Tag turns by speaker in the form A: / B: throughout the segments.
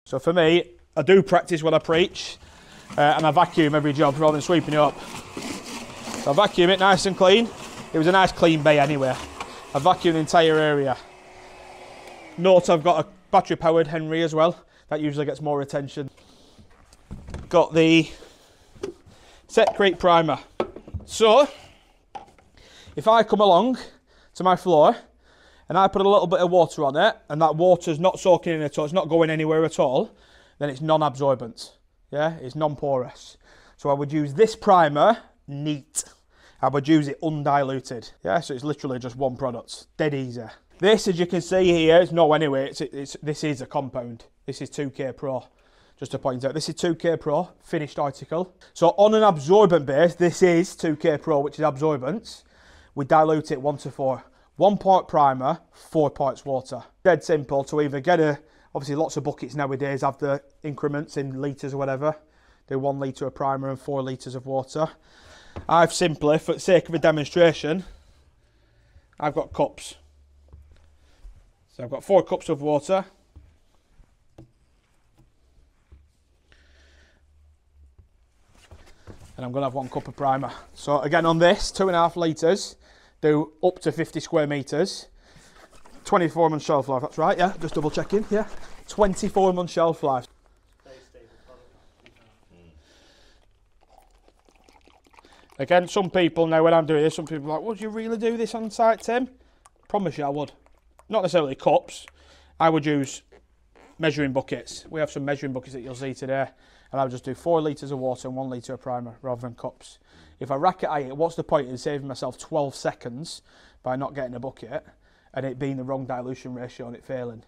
A: So for me, I do practice what I preach, and I vacuum every job rather than sweeping it up. So I vacuum it nice and clean. It was a nice clean bay anyway. I vacuum the entire area. Note I've got a battery powered Henry as well. That usually gets more attention. Got the Setcrete Primer. So, if I come along to my floor and I put a little bit of water on it and that water's not soaking in at all, it's not going anywhere at all, then it's non-absorbent. Yeah, it's non-porous. So I would use this primer neat. I would use it undiluted. Yeah, so it's literally just one product. Dead easy. This, as you can see here, is no anyway. This is a compound. This is 2K Pro. Just to point out, this is 2K Pro, finished article. So on an absorbent base, this is 2K Pro, which is absorbent. We dilute it 1:4. 1 part primer, 4 parts water. Dead simple to either get obviously lots of buckets nowadays have the increments in litres or whatever. Do 1 litre of primer and 4 litres of water. I've simply, for the sake of a demonstration, I've got cups. So I've got 4 cups of water. And I'm going to have 1 cup of primer. So again on this, 2.5 litres, do up to 50 square metres. 24 month shelf life, that's right, yeah, just double checking, yeah. 24 month shelf life. Again, some people, now when I'm doing this, some people are like, would you really do this on site, Tim? Promise you I would. Not necessarily cups, I would use measuring buckets. We have some measuring buckets that you'll see today. And I would just do 4 litres of water and 1 litre of primer rather than cups. If I rack it at it, what's the point in saving myself 12 seconds by not getting a bucket and it being the wrong dilution ratio and it failing?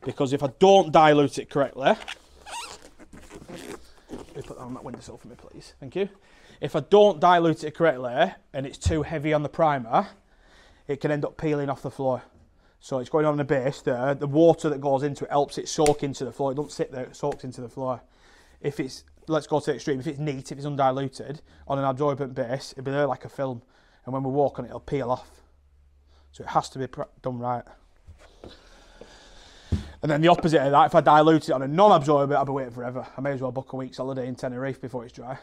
A: Because if I don't dilute it correctly, let me put that on that windowsill for me please, thank you. If I don't dilute it correctly and it's too heavy on the primer, it can end up peeling off the floor. So it's going on the base there, the water that goes into it helps it soak into the floor, it doesn't sit there, it soaks into the floor. If it's, let's go to the extreme, if it's neat, if it's undiluted, on an absorbent base, it'll be there like a film. And when we walk on it, it'll peel off. So it has to be done right. And then the opposite of that, if I dilute it on a non-absorbent, I'll be waiting forever. I may as well book a week's holiday in Tenerife before it's dry.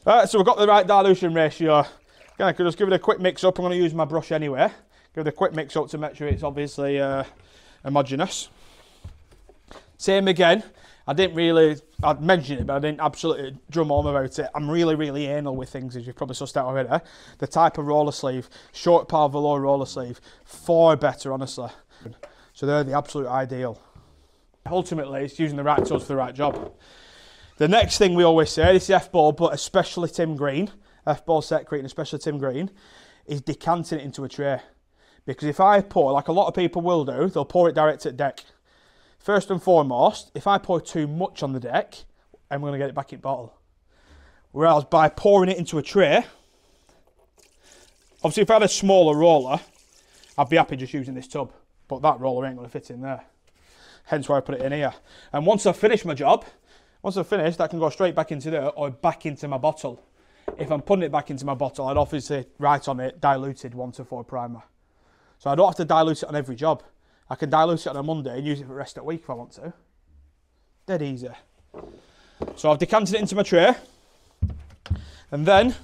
A: Right, so we've got the right dilution ratio. Again, I could just give it a quick mix up. I'm going to use my brush anyway. Give it a quick mix up to make sure it's obviously homogeneous. Same again. I'd mention it, but I didn't absolutely drum home about it. I'm really anal with things, as you've probably sussed out already. The type of roller sleeve, short par velour roller sleeve, far better, honestly. So they're the absolute ideal. Ultimately, it's using the right tools for the right job. The next thing we always say, this is F-board, but especially Tim Green, F-board Setcrete and especially Tim Green, is decanting it into a tray. Because if I pour, like a lot of people will do, they'll pour it direct at deck. First and foremost, if I pour too much on the deck, I'm going to get it back in bottle. Whereas by pouring it into a tray, obviously if I had a smaller roller, I'd be happy just using this tub. But that roller ain't going to fit in there. Hence why I put it in here. And once I've finished my job, once I've finished, that can go straight back into there or back into my bottle. If I'm putting it back into my bottle, I'd obviously write on it diluted 1:4 primer. So I don't have to dilute it on every job. I can dilute it on a Monday and use it for the rest of the week if I want to. Dead easy. So I've decanted it into my tray. And then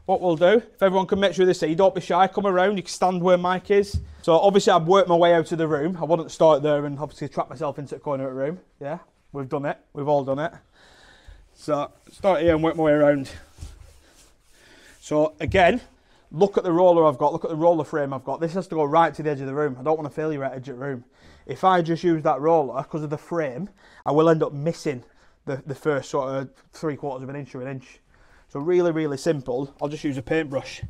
A: what we'll do, if everyone can make sure they see, don't be shy, come around, you can stand where Mike is. So obviously I've worked my way out of the room. I wouldn't start there and obviously trap myself into the corner of the room. Yeah. We've done it. We've all done it. So start here and work my way around. So again, look at the roller I've got. Look at the roller frame I've got. This has to go right to the edge of the room. I don't want to failure at edge of the room. If I just use that roller, because of the frame, I will end up missing the first sort of 3/4 of an inch or an inch. So really simple. I'll just use a paintbrush.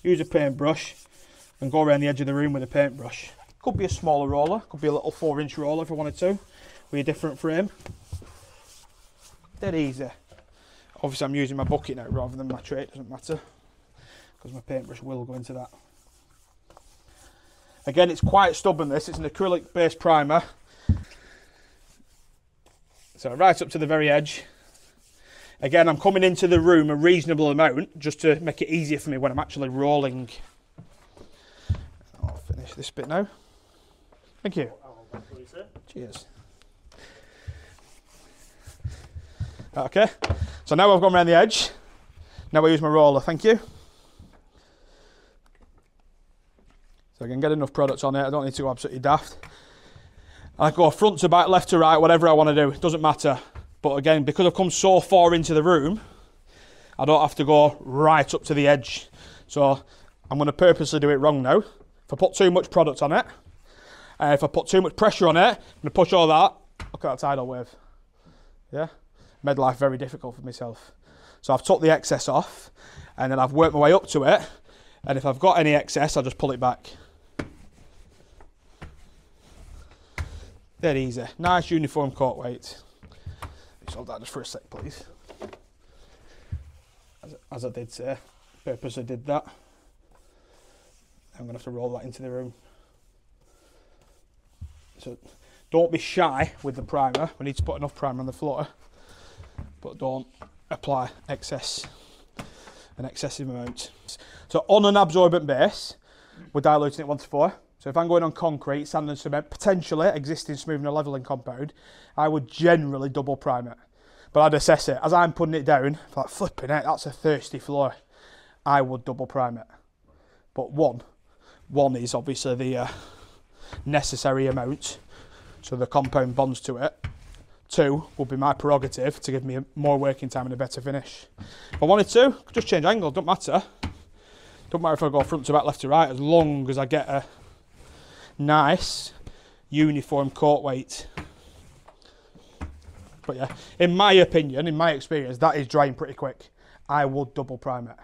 A: Use a paintbrush and go around the edge of the room with a paintbrush. Could be a smaller roller. Could be a little 4-inch roller if I wanted to. With a different frame. Dead easy. Obviously I'm using my bucket now rather than my tray, it doesn't matter. Because my paintbrush will go into that. Again, it's quite stubborn this, it's an acrylic based primer. So right up to the very edge. Again, I'm coming into the room a reasonable amount just to make it easier for me when I'm actually rolling. I'll finish this bit now. Thank you. Cheers. Okay, so now I've gone around the edge. Now I use my roller, thank you. So I can get enough product on it, I don't need to go absolutely daft. I go front to back, left to right, whatever I want to do, it doesn't matter. But again, because I've come so far into the room, I don't have to go right up to the edge. So I'm going to purposely do it wrong now. If I put too much product on it, if I put too much pressure on it, I'm going to push all that. Look at that tidal wave. Yeah? Made life very difficult for myself. So I've took the excess off, and then I've worked my way up to it, and if I've got any excess, I'll just pull it back. Dead easy. Nice uniform coat weight. Just hold that just for a sec, please. As I did say, purposely did that. I'm going to have to roll that into the room. So don't be shy with the primer. We need to put enough primer on the floor, but don't apply an excessive amount. So on an absorbent base, we're diluting it 1:4. So if I'm going on concrete, sand and cement, potentially existing smoothing or levelling compound, I would generally double prime it. But I'd assess it. As I'm putting it down, like flipping it, that's a thirsty floor. I would double prime it. But one is obviously the necessary amount, so the compound bonds to it. 2 would be my prerogative to give me more working time and a better finish. If I wanted to, I could just change angle, don't matter. Don't matter if I go front to back, left to right, as long as I get a nice uniform coat weight. But yeah, in my opinion, in my experience, that is drying pretty quick. I would double prime it.